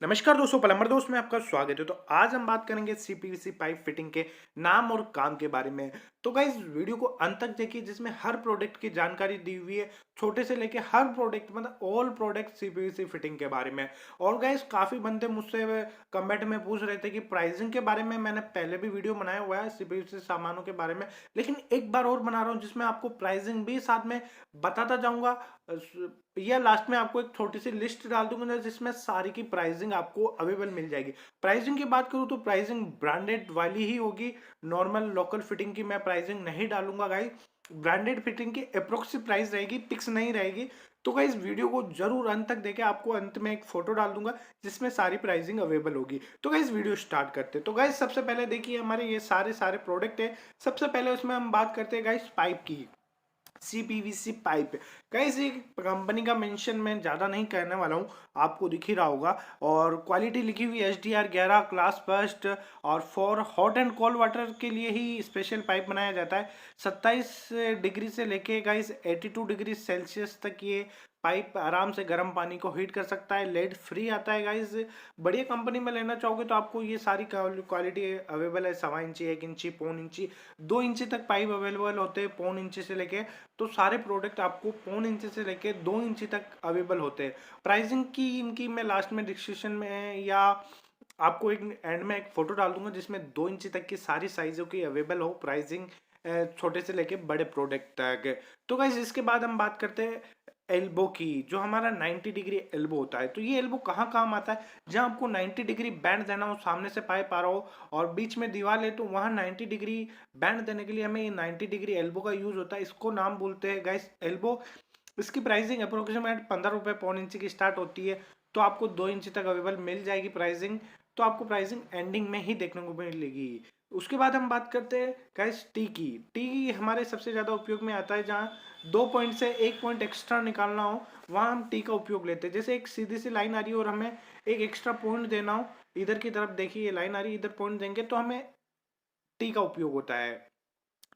नमस्कार दोस्तों, प्लम्बर दोस्त में आपका स्वागत है। तो आज हम बात करेंगे सीपीवीसी पाइप फिटिंग के नाम और काम के बारे में। तो गाइस वीडियो को अंत तक देखिए, जिसमें हर प्रोडक्ट की जानकारी दी हुई है, छोटे से लेके हर प्रोडक्ट मतलब ऑल प्रोडक्ट सीपीवीसी फिटिंग के बारे में। और गाइस काफी बंदे मुझसे कमेंट में पूछ रहे थे कि प्राइसिंग के बारे में। मैंने पहले भी वीडियो बनाया हुआ है सीपीवीसी सामानों के बारे में, लेकिन एक बार और बना रहा हूँ जिसमें आपको प्राइसिंग भी साथ में बताता जाऊंगा। या लास्ट में आपको एक छोटी सी लिस्ट डाल दूंगा जिसमें सारी की प्राइसिंग आपको अवेलेबल मिल जाएगी। प्राइसिंग की बात करूं तो प्राइसिंग ब्रांडेड वाली ही होगी। नॉर्मल लोकल फिटिंग की मैं प्राइसिंग नहीं डालूंगा गाइस। ब्रांडेड फिटिंग की अप्रोक्स प्राइस रहेगी, फिक्स नहीं रहेगी। तो गाइस वीडियो को जरूर अंत तक देखें, आपको अंत में एक फोटो डाल दूंगा जिसमें सारी प्राइसिंग अवेलेबल होगी। तो गाइस वीडियो स्टार्ट करते हैं। तो गाइस सबसे पहले देखिए, हमारे ये सारे सारे प्रोडक्ट है। सबसे पहले उसमें हम बात करते हैं गाइस पाइप की। CPVC pipe. गाइस ये कंपनी का मेंशन मैं ज्यादा नहीं करने वाला हूँ, आपको दिख ही रहा होगा। और क्वालिटी लिखी हुई HDR 11 क्लास फर्स्ट। और for hot and cold water के लिए ही स्पेशल पाइप बनाया जाता है। 27 डिग्री से लेके गाइस 82 डिग्री सेल्सियस तक ये पाइप आराम से गर्म पानी को हीट कर सकता है। लेड फ्री आता है गाइस। बढ़िया कंपनी में लेना चाहोगे तो आपको ये सारी क्वालिटी अवेलेबल है। 1.25 इंची, 1 इंची, 1.25 इंची, 2 इंची तक पाइप अवेलेबल होते हैं। 1.25 इंची से लेके तो सारे प्रोडक्ट आपको 1.25 इंची से लेके 2 इंची तक अवेलेबल होते हैं। प्राइसिंग की इनकी मैं लास्ट में डिस्क्रिप्शन में या आपको एक एंड में एक फोटो डाल दूंगा जिसमें 2 इंची तक की सारी साइजों की अवेलेबल हो प्राइसिंग, छोटे से लेके बड़े प्रोडक्ट तक। तो गाइस इसके बाद हम बात करते हैं एल्बो की, जो हमारा 90 डिग्री एल्बो होता है। तो ये एल्बो कहाँ काम आता है? जहाँ आपको 90 डिग्री बैंड देना हो, सामने से पाइप आ रहा हो और बीच में दीवार है, तो वहाँ 90 डिग्री बैंड देने के लिए हमें ये 90 डिग्री एल्बो का यूज होता है। इसको नाम बोलते हैं गाइस एल्बो। इसकी प्राइसिंग अप्रोक्सीमेट 15 रुपये 1.25 इंची की स्टार्ट होती है। तो आपको 2 इंची तक अवेलेबल मिल जाएगी प्राइसिंग। तो आपको प्राइसिंग एंडिंग में ही देखने को मिलेगी। उसके बाद हम बात करते हैं गाइस टी की। टी हमारे सबसे ज़्यादा उपयोग में आता है, जहाँ 2 पॉइंट से 1 पॉइंट एक्स्ट्रा निकालना हो वहाँ हम टी का उपयोग लेते हैं। जैसे एक सीधी सी लाइन आ रही है और हमें एक एक्स्ट्रा पॉइंट देना हो, इधर की तरफ देखिए ये लाइन आ रही है, इधर पॉइंट देंगे तो हमें टी का उपयोग होता है।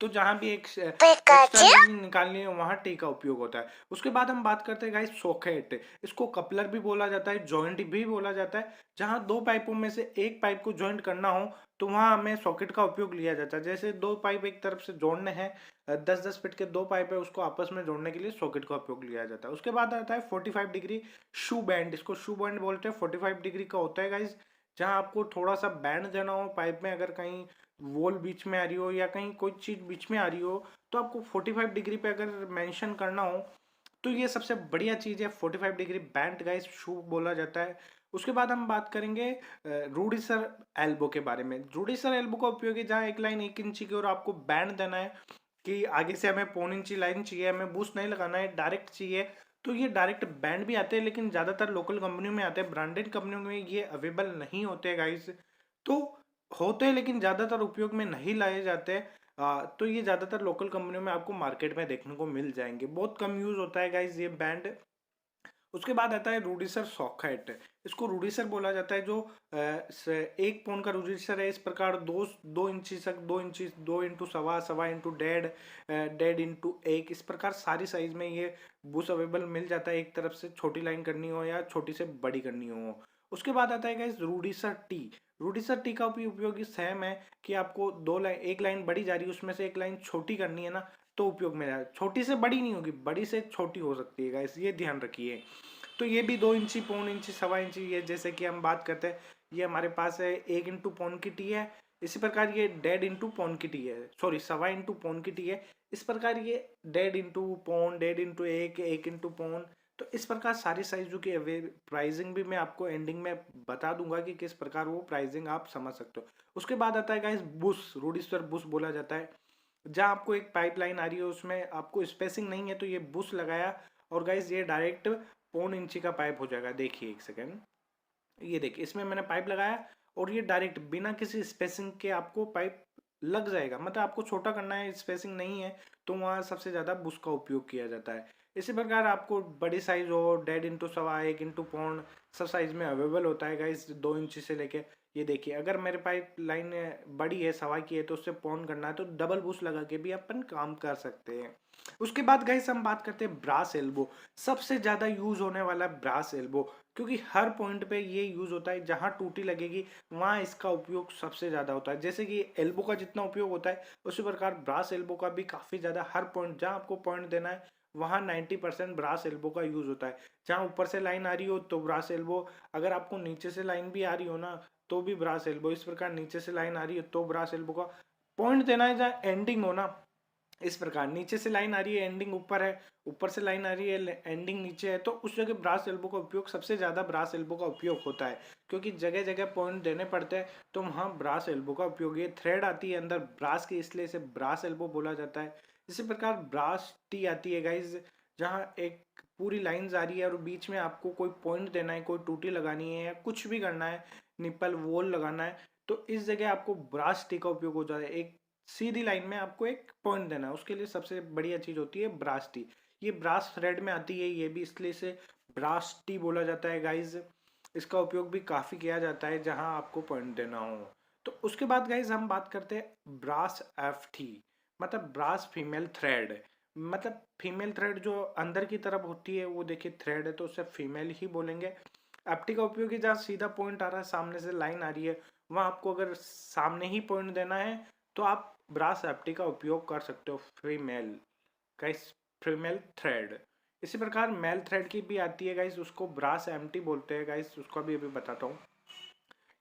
तो जहां भी एक एक्स्ट्रा लाइन निकालनी है वहां टी का उपयोग होता है। उसके बाद हम बात करते हैं गाइस सॉकेट। इसको कपलर भी बोला जाता है, जॉइंट भी बोला जाता है। जहां दो पाइपों में से एक पाइप को जॉइंट करना हो तो वहां हमें सॉकेट का उपयोग लिया जाता है। जैसे दो पाइप एक तरफ से जोड़ने हैं, 10-10 फीट के दो पाइप है, उसको आपस में जोड़ने के लिए सॉकेट का उपयोग लिया जाता है। उसके बाद आता है 45 डिग्री शू बैंड। इसको शू बैंड बोलते हैं। 45 डिग्री का होता है गाइस, जहाँ आपको थोड़ा सा बैंड देना हो पाइप में, अगर कहीं वॉल बीच में आ रही हो या कहीं कोई चीज बीच में आ रही हो, तो आपको 45 डिग्री पे अगर मेंशन करना हो तो ये सबसे बढ़िया चीज है। 45 डिग्री बैंड गाइस शू बोला जाता है। उसके बाद हम बात करेंगे रूडिसर एल्बो के बारे में। रूडिसर एल्बो का उपयोग है जहाँ एक लाइन 1 इंची की और आपको बैंड देना है कि आगे से हमें 1.25 इंची लाइन चाहिए, हमें बूस्ट नहीं लगाना है, डायरेक्ट चाहिए। तो ये डायरेक्ट बैंड भी आते हैं, लेकिन ज्यादातर लोकल कंपनियों में आते हैं, ब्रांडेड कंपनियों में ये अवेलेबल नहीं होते गाइस। तो होते हैं लेकिन ज्यादातर उपयोग में नहीं लाए जाते। तो ये ज्यादातर लोकल कंपनियों में आपको मार्केट में देखने को मिल जाएंगे। बहुत कम यूज होता है गाइस ये बैंड। उसके बाद आता है रूडिसर सॉकेट। इसको रूडिसर बोला जाता है, जो एक पौंड का रूडिसर है। इस प्रकार 2 इंची तक, 2 इंची, 2 इंटू 1.25, 1.25 इंटू 1.5 इंटू 1, इस प्रकार सारी साइज में ये बुश अवेलेबल मिल जाता है। एक तरफ से छोटी लाइन करनी हो या छोटी से बड़ी करनी हो। उसके बाद आता है गाइस रूडिसर टी। रूडिसर टी का भी उपयोग सेम है कि आपको दो लाइन, एक लाइन बड़ी जा रही है उसमें से एक लाइन छोटी करनी है ना, तो उपयोग में आए। छोटी से बड़ी नहीं होगी, बड़ी से छोटी हो सकती है गाइस, ये ध्यान रखिए। तो ये भी 2 इंची, 1.25 इंची, 1.25 इंची, ये जैसे कि हम बात करते हैं, ये हमारे पास है 1 इंटू 1.25 की टी है। इसी प्रकार ये 1.5 इंटू 1.25 की टी है, सॉरी 1.25 इंटू 1.25 की टी है। इस प्रकार ये 1.5 इंटू 1.25, 1.5 इंटू 1, 1 इंटू 1.25। तो इस प्रकार सारी साइजों की प्राइसिंग भी मैं आपको एंडिंग में बता दूंगा कि किस प्रकार वो प्राइसिंग आप समझ सकते हो। उसके बाद आता है गाइस बुश। रूडिसर बुश बोला जाता है, जहाँ आपको एक पाइपलाइन आ रही है उसमें आपको स्पेसिंग नहीं है तो ये बुश लगाया और गाइस ये डायरेक्ट 1.25 इंची का पाइप हो जाएगा। देखिए एक सेकेंड, ये देखिए इसमें मैंने पाइप लगाया और ये डायरेक्ट बिना किसी स्पेसिंग के आपको पाइप लग जाएगा। मतलब आपको छोटा करना है, स्पेसिंग नहीं है, तो वहाँ सबसे ज़्यादा बुश का उपयोग किया जाता है। इसी प्रकार आपको बड़ी साइज हो 1.5 इंटू 1 सब साइज में अवेलेबल होता है गाइस, 2 इंची से लेके। ये देखिए अगर मेरे पाइप लाइन बड़ी है 1.25 की है तो उससे पौन करना है तो डबल बूस्ट लगा के भी अपन काम कर सकते हैं। उसके बाद गाइस हम बात करते हैं ब्रास एल्बो। सबसे ज्यादा यूज होने वाला ब्रास एल्बो, क्योंकि हर पॉइंट पे ये यूज होता है जहां टूटी लगेगी वहां इसका उपयोग सबसे ज्यादा होता है। जैसे कि एल्बो का जितना उपयोग होता है उसी प्रकार ब्रास एल्बो का भी काफी ज्यादा, हर पॉइंट जहां आपको पॉइंट देना है वहां 90% ब्रास एल्बो का यूज होता है। जहां ऊपर से लाइन आ रही हो तो ब्रास एल्बो, अगर आपको नीचे से लाइन भी आ रही हो ना तो भी ब्रास एल्बो। इस प्रकार नीचे से लाइन आ रही है तो ब्रास एल्बो का पॉइंट देना है जहाँ एंडिंग हो ना। इस प्रकार नीचे से लाइन आ रही है एंडिंग ऊपर है, ऊपर से लाइन आ रही है एंडिंग नीचे है, तो उस जगह ब्रास एल्बो का उपयोग, सबसे ज्यादा ब्रास एल्बो का उपयोग होता है। क्योंकि जगह जगह पॉइंट देने पड़ते हैं तो वहाँ ब्रास एल्बो का उपयोग, ये थ्रेड आती है अंदर ब्रास की इसलिए इसे ब्रास एल्बो बोला जाता है। इसी प्रकार ब्रास टी आती है गाइज, जहाँ एक पूरी लाइंस आ रही है और बीच में आपको कोई पॉइंट देना है, कोई टूटी लगानी है या कुछ भी करना है, निप्पल वॉल लगाना है, तो इस जगह आपको ब्रास टी का उपयोग हो जाता है। एक सीधी लाइन में आपको एक पॉइंट देना है, उसके लिए सबसे बढ़िया चीज होती है ब्रास टी। ये ब्रास थ्रेड में आती है, ये भी इसलिए से ब्रास टी बोला जाता है गाइज। इसका उपयोग भी काफी किया जाता है जहां आपको पॉइंट देना हो। तो उसके बाद गाइज हम बात करते हैं ब्रास एफ टी, मतलब ब्रास फीमेल थ्रेड। मतलब फीमेल थ्रेड जो अंदर की तरफ होती है वो देखिए थ्रेड है तो उसे फीमेल ही बोलेंगे। एफटी का उपयोग है जहाँ सीधा पॉइंट आ रहा है, सामने से लाइन आ रही है, वहां आपको अगर सामने ही पॉइंट देना है तो आप ब्रास एफटी का उपयोग कर सकते हो, फीमेल गाइस, फीमेल थ्रेड। इसी प्रकार मेल थ्रेड की भी आती है गाइस, उसको ब्रास एमटी बोलते हैं गाइस, उसका भी अभी बताता हूँ।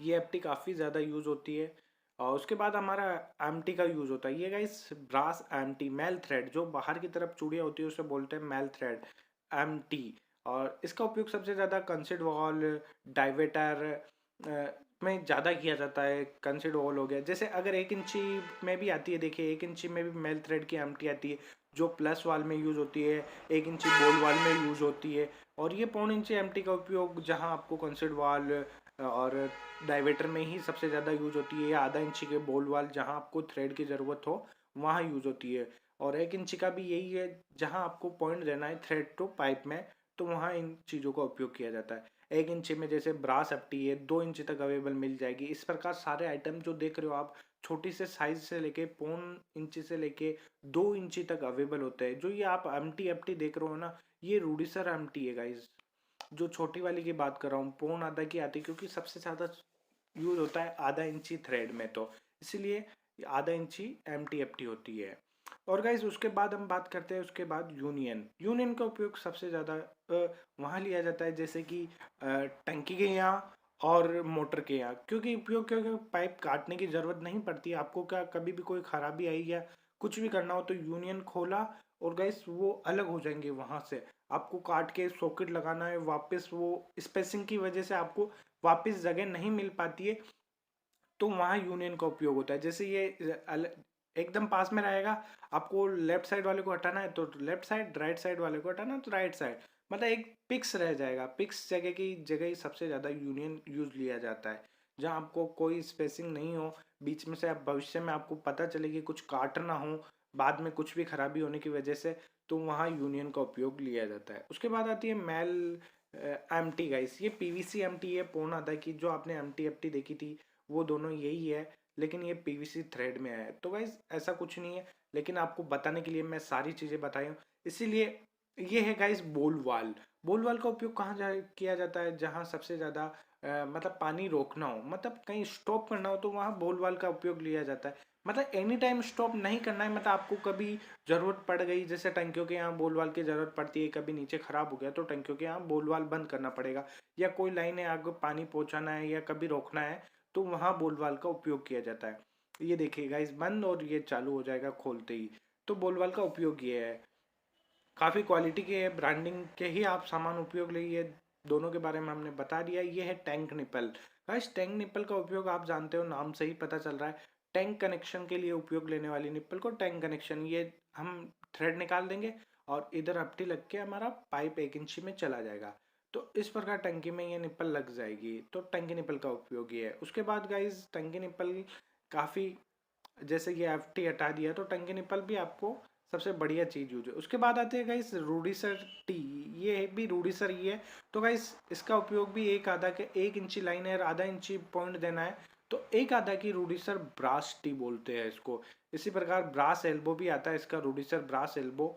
ये एफटी काफ़ी ज़्यादा यूज़ होती है। और उसके बाद हमारा एमटी का यूज़ होता है, ये guys brass MT male thread, जो बाहर की तरफ चूड़ियाँ होती है उसे बोलते हैं मेल थ्रेड एमटी। और इसका उपयोग सबसे ज़्यादा कंसिड वॉल, डाइवेटर में ज़्यादा किया जाता है। कंसिड वॉल हो गया, जैसे अगर 1 इंची में भी आती है, देखिए 1 इंची में भी मेल थ्रेड की एमटी आती है जो प्लस वाल में यूज़ होती है, 1 इंची बोल वाल में यूज़ होती है। और ये 1/4 इंची एमटी का उपयोग जहाँ आपको कंसिड वाल और डाइवेटर में ही सबसे ज़्यादा यूज होती है, या ½ इंची के बोल वाल जहाँ आपको थ्रेड की ज़रूरत हो वहाँ यूज होती है। और 1 इंची का भी यही है, जहाँ आपको पॉइंट देना है थ्रेड टू पाइप में तो वहाँ इन चीज़ों का उपयोग किया जाता है। 1 इंची में जैसे ब्रास एफटी है 2 इंची तक अवेलेबल मिल जाएगी। इस प्रकार सारे आइटम जो देख रहे हो आप, छोटी से साइज से लेके 1/4 इंची से लेके 2 इंची तक अवेलेबल होते हैं। जो ये आप एमटी एफटी देख रहे हो ना, ये रूडीसर एमटी है गाइज। जो छोटी वाली की बात कर रहा हूँ 1/4 की आती है, क्योंकि सबसे ज़्यादा यूज होता है ½ इंची थ्रेड में, तो इसीलिए ½ इंची एम टी एफ टी होती है। और गाइज उसके बाद हम बात करते हैं, उसके बाद यूनियन। यूनियन का उपयोग सबसे ज़्यादा वहाँ लिया जाता है जैसे कि टंकी के यहाँ और मोटर के यहाँ, क्योंकि उपयोग क्योंकि पाइप काटने की ज़रूरत नहीं पड़ती आपको। क्या कभी भी कोई खराबी आई या कुछ भी करना हो तो यूनियन खोला और गाइस वो अलग हो जाएंगे वहाँ से। आपको काट के सॉकेट लगाना है वापस, वो स्पेसिंग की वजह से आपको वापस जगह नहीं मिल पाती है, तो वहाँ यूनियन का उपयोग होता है। जैसे ये एकदम पास में रहेगा, आपको लेफ्ट साइड वाले को हटाना है तो लेफ्ट साइड, राइट साइड वाले को हटाना है तो राइट साइड, मतलब एक पिक्स रह जाएगा। पिक्स जगह की जगह ही सबसे ज़्यादा यूनियन यूज लिया जाता है, जहाँ आपको कोई स्पेसिंग नहीं हो बीच में से, आप भविष्य में आपको पता चले कि कुछ काटना हो बाद में कुछ भी खराबी होने की वजह से, तो वहाँ यूनियन का उपयोग लिया जाता है। उसके बाद आती है मेल एम टी गाइस। ये पीवीसी एम टी है, पूर्ण आता है कि जो आपने एम टी एफ टी देखी थी वो दोनों यही है, लेकिन ये पीवीसी थ्रेड में है। तो गाइस ऐसा कुछ नहीं है, लेकिन आपको बताने के लिए मैं सारी चीज़ें बताई हूँ। इसीलिए ये है गाइस बोल वाल। बोल वाल का उपयोग कहाँ किया जाता है, जहाँ सबसे ज़्यादा मतलब पानी रोकना हो, मतलब कहीं स्टॉप करना हो तो वहाँ बोल वाल का उपयोग लिया जाता है। मतलब एनी टाइम स्टॉप नहीं करना है, मतलब आपको कभी ज़रूरत पड़ गई, जैसे टंकियों के यहाँ बोल वाल की ज़रूरत पड़ती है, कभी नीचे ख़राब हो गया तो टंकियों के यहाँ बोल वाल बंद करना पड़ेगा, या कोई लाइन है आगे पानी पहुँचाना है या कभी रोकना है तो वहाँ बोल वाल का उपयोग किया जाता है। ये देखिए गाइस बंद और ये चालू हो जाएगा खोलते ही, तो बोल वाल का उपयोग ये है। काफ़ी क्वालिटी के है, ब्रांडिंग के ही आप सामान उपयोग लिए, दोनों के बारे में हमने बता दिया। ये है tank nipple. Guys tank nipple का उपयोग आप जानते हो, नाम से ही पता चल रहा है, टैंक कनेक्शन के लिए उपयोग लेने वाली निप्पल को टैंक कनेक्शन। ये हम थ्रेड निकाल देंगे और इधर हपटी लग के हमारा पाइप 1 इंची में चला जाएगा, तो इस प्रकार टंकी में ये निप्पल लग जाएगी, तो टंकी निप्पल का उपयोग ये है। उसके बाद गाइस टंकी निप्पल काफ़ी, जैसे ये एफ टी हटा दिया तो टंकी निप्पल भी आपको सबसे बढ़िया चीज़ यूज है। उसके बाद आते हैं गाइस रूडीसर टी, ये भी रूडीसर ही है। तो गाइस इसका उपयोग भी एक आधा के 1 इंची लाइन है और आधा इंची पॉइंट देना है, तो एक आधा की रूडीसर ब्रास टी बोलते हैं इसको। इसी प्रकार ब्रास एल्बो भी आता है इसका, रूडीसर ब्रास एल्बो।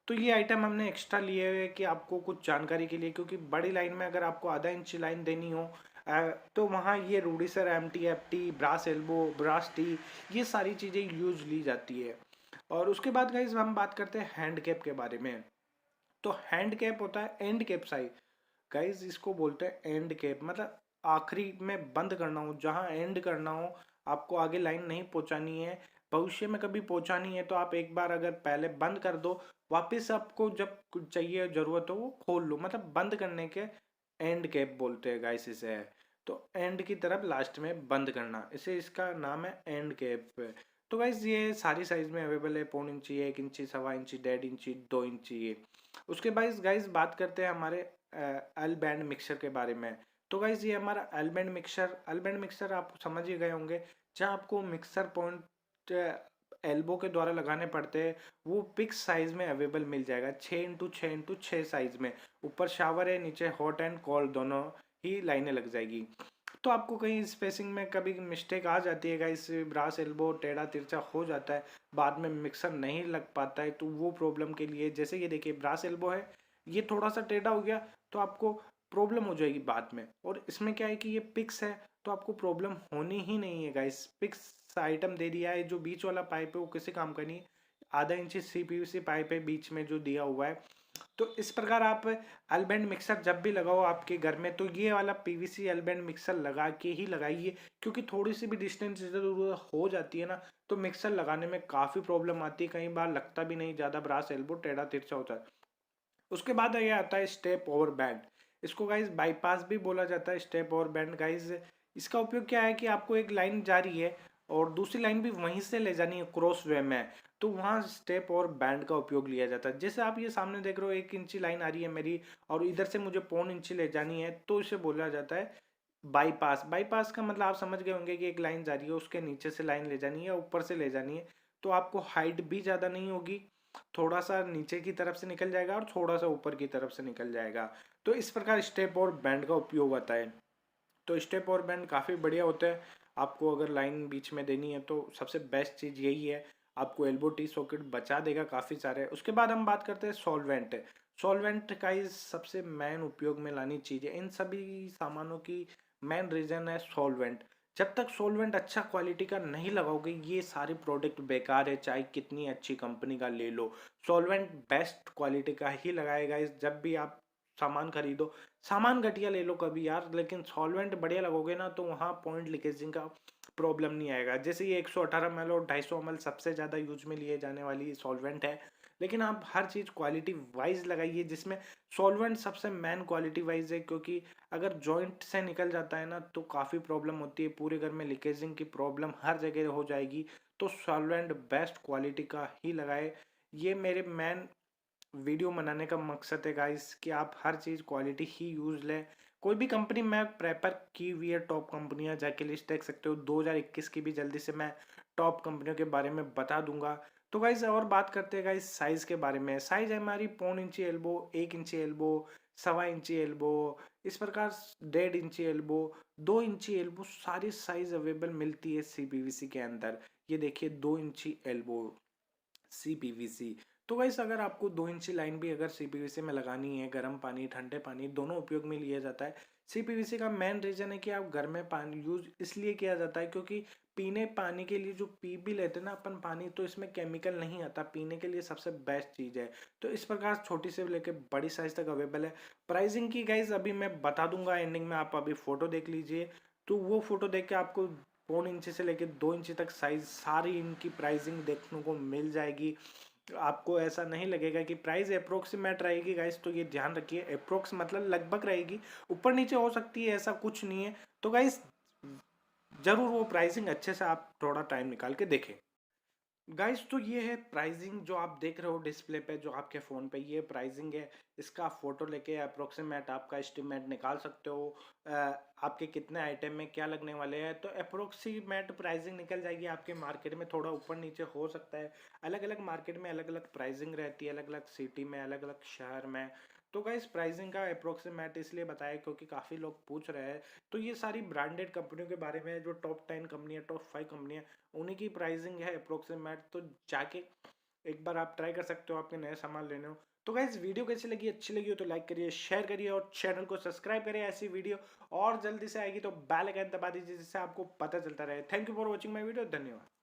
तो ये आइटम हमने एक्स्ट्रा लिए हुए कि आपको कुछ जानकारी के लिए, क्योंकि बड़ी लाइन में अगर आपको आधा इंची लाइन देनी हो तो वहाँ ये reducer MTFT brass elbow brass tee ये सारी चीज़ें यूज ली जाती है। और उसके बाद गाइज हम बात करते हैं हैंड कैप के बारे में। तो हैंड कैप होता है एंड कैप साइज, गाइज इसको बोलते हैं एंड कैप, मतलब आखिरी में बंद करना हो, जहाँ एंड करना हो, आपको आगे लाइन नहीं पहुंचानी है, भविष्य में कभी पहुंचानी है तो आप एक बार अगर पहले बंद कर दो, वापस आपको जब कुछ चाहिए जरूरत हो वो खोल लो, मतलब बंद करने के एंड कैप बोलते हैं गाइस इसे। तो एंड की तरफ लास्ट में बंद करना, इसे इसका नाम है एंड कैप। तो गाइस ये सारी साइज में अवेलेबल है, 1.5 इंची 1 इंची 1.25 इंची 1.5 इंची 2 इंची ये। उसके बाद गाइस बात करते हैं हमारे एल बैंड मिक्सर के बारे में। तो गाइस ये हमारा एल बैंड मिक्सर आप समझ ही गए होंगे, जहाँ आपको मिक्सर पॉइंट एल्बो के द्वारा लगाने पड़ते हैं, वो पिक्स साइज में अवेलेबल मिल जाएगा, 6x6x6 साइज में। ऊपर शावर है, नीचे हॉट एंड कोल्ड दोनों ही लाइनें लग जाएगी। तो आपको कहीं स्पेसिंग में कभी मिस्टेक आ जाती है गाइस, ब्रास एल्बो टेढ़ा तिरछा हो जाता है, बाद में मिक्सर नहीं लग पाता है, तो वो प्रॉब्लम के लिए, जैसे ये देखिए ब्रास एल्बो है, ये थोड़ा सा टेढ़ा हो गया तो आपको प्रॉब्लम हो जाएगी बाद में। और इसमें क्या है कि ये पिक्स है तो आपको प्रॉब्लम होनी ही नहीं है गाइस। पिक्स आइटम दे दिया है, जो बीच वाला पाइप है वो किसी काम का नहीं, आधा इंची CPVC पाइप है बीच में जो दिया हुआ है। तो इस प्रकार आप एलबेंड मिक्सर जब भी लगाओ आपके घर में, तो ये वाला PVC एलबेंड मिक्सर लगा के ही लगाइए, क्योंकि थोड़ी सी भी डिस्टेंस इधर उधर हो जाती है ना, तो मिक्सर लगाने में काफ़ी प्रॉब्लम आती है, कई बार लगता भी नहीं, ज़्यादा ब्रास एल्बो टेढ़ा तिरछा होता है। उसके बाद ये आता है स्टेप ओवर बैंड, इसको गाइज बाईपास भी बोला जाता है, स्टेप ओवर बैंड गाइज। इसका उपयोग क्या है कि आपको एक लाइन जा रही है और दूसरी लाइन भी वहीं से ले जानी है क्रॉस वे में, तो वहाँ स्टेप और बैंड का उपयोग लिया जाता है। जैसे आप ये सामने देख रहे हो, 1 इंची लाइन आ रही है मेरी और इधर से मुझे 1.25 इंची ले जानी है, तो इसे बोला जाता है बाईपास। बाईपास का मतलब आप समझ गए होंगे कि एक लाइन जा रही है, उसके नीचे से लाइन ले जानी है, ऊपर से ले जानी है, तो आपको हाइट भी ज़्यादा नहीं होगी, थोड़ा सा नीचे की तरफ से निकल जाएगा और थोड़ा सा ऊपर की तरफ से निकल जाएगा। तो इस प्रकार स्टेप और बैंड का उपयोग होता है। तो स्टेप और बैंड काफ़ी बढ़िया होता है, आपको अगर लाइन बीच में देनी है तो सबसे बेस्ट चीज़ यही है, आपको एल्बो टी सॉकेट बचा देगा काफ़ी सारे। उसके बाद हम बात करते हैं सॉल्वेंट। सॉल्वेंट का ही सबसे मेन उपयोग में लानी चीज़ है, इन सभी सामानों की मेन रीज़न है सॉल्वेंट। जब तक सॉल्वेंट अच्छा क्वालिटी का नहीं लगाओगे, ये सारे प्रोडक्ट बेकार है, चाहे कितनी अच्छी कंपनी का ले लो, सॉल्वेंट बेस्ट क्वालिटी का ही लगाएगा। इस जब भी आप सामान खरीदो, सामान घटिया ले लो कभी यार, लेकिन सॉल्वेंट बढ़िया लगोगे ना, तो वहाँ पॉइंट लीकेजिंग का प्रॉब्लम नहीं आएगा। जैसे ये 118 ml और 250 ml सबसे ज़्यादा यूज में लिए जाने वाली सॉल्वेंट है, लेकिन आप हर चीज़ क्वालिटी वाइज लगाइए, जिसमें सॉल्वेंट सबसे मेन क्वालिटी वाइज है, क्योंकि अगर जॉइंट से निकल जाता है ना तो काफ़ी प्रॉब्लम होती है, पूरे घर में लीकेजिंग की प्रॉब्लम हर जगह हो जाएगी। तो सॉल्वेंट बेस्ट क्वालिटी का ही लगाए, ये मेरे मेन वीडियो बनाने का मकसद है गाइस, कि आप हर चीज़ क्वालिटी ही यूज़ लें। कोई भी कंपनी मैं प्रेफर की हुई है, टॉप कंपनियां जाके लिस्ट देख सकते हो, 2021 की भी जल्दी से मैं टॉप कंपनियों के बारे में बता दूंगा। तो गाइस और बात करते हैं गाइस साइज़ के बारे में। साइज़ है हमारी 1.25 इंची एल्बो, 1 इंची एल्बो, 1.25 इंची एल्बो, इस प्रकार 1.5 इंची एल्बो, 2 इंची एल्बो, सारी साइज़ अवेलेबल मिलती है CPVC के अंदर। ये देखिए 2 इंची एल्बो CPVC। तो गाइस अगर आपको 2 इंची लाइन भी अगर CPVC में लगानी है, गर्म पानी ठंडे पानी दोनों उपयोग में लिया जाता है। CPVC का मेन रीजन है कि आप घर में पानी यूज इसलिए किया जाता है क्योंकि पीने पानी के लिए जो पी भी लेते हैं ना अपन पानी, तो इसमें केमिकल नहीं आता, पीने के लिए सबसे बेस्ट चीज़ है। तो इस प्रकार छोटी से लेकर बड़ी साइज तक अवेलेबल है। प्राइसिंग की गाइज अभी मैं बता दूंगा एंडिंग में, आप अभी फोटो देख लीजिए, तो वो फोटो देख के आपको 1.25 इंची से लेकर 2 इंची तक साइज सारी इनकी प्राइसिंग देखने को मिल जाएगी। आपको ऐसा नहीं लगेगा कि प्राइस अप्रोक्सीमेट रहेगी गाइस, तो ये ध्यान रखिए, अप्रोक्स मतलब लगभग रहेगी, ऊपर नीचे हो सकती है, ऐसा कुछ नहीं है। तो गाइस जरूर वो प्राइसिंग अच्छे से आप थोड़ा टाइम निकाल के देखें। गाइस तो ये है प्राइसिंग जो आप देख रहे हो डिस्प्ले पे, जो आपके फ़ोन पे ये प्राइसिंग है। इसका आप फ़ोटो लेके अप्रोक्सीमेट आपका एस्टिमेट निकाल सकते हो। आपके कितने आइटम में क्या लगने वाले हैं, तो अप्रोक्सीमेट प्राइसिंग निकल जाएगी आपके। मार्केट में थोड़ा ऊपर नीचे हो सकता है, अलग अलग मार्केट में अलग अलग प्राइसिंग रहती है, अलग अलग सिटी में, अलग अलग शहर में। तो गाइस प्राइसिंग का अप्रोक्सीमेट इसलिए बताया क्योंकि काफ़ी लोग पूछ रहे हैं। तो ये सारी ब्रांडेड कंपनियों के बारे में, जो टॉप 10 कंपनी है, टॉप 5 कंपनी है, उन्हीं की प्राइसिंग है अप्रोक्सीमेट। तो जाके एक बार आप ट्राई कर सकते हो आपके नए सामान लेने हो। तो गाइस वीडियो कैसी लगी, अच्छी लगी हो तो लाइक करिए, शेयर करिए और चैनल को सब्सक्राइब करिए। ऐसी वीडियो और जल्दी से आएगी तो बेल आइकन दबा दीजिए जिससे आपको पता चलता रहे। Thank you for watching my video. धन्यवाद।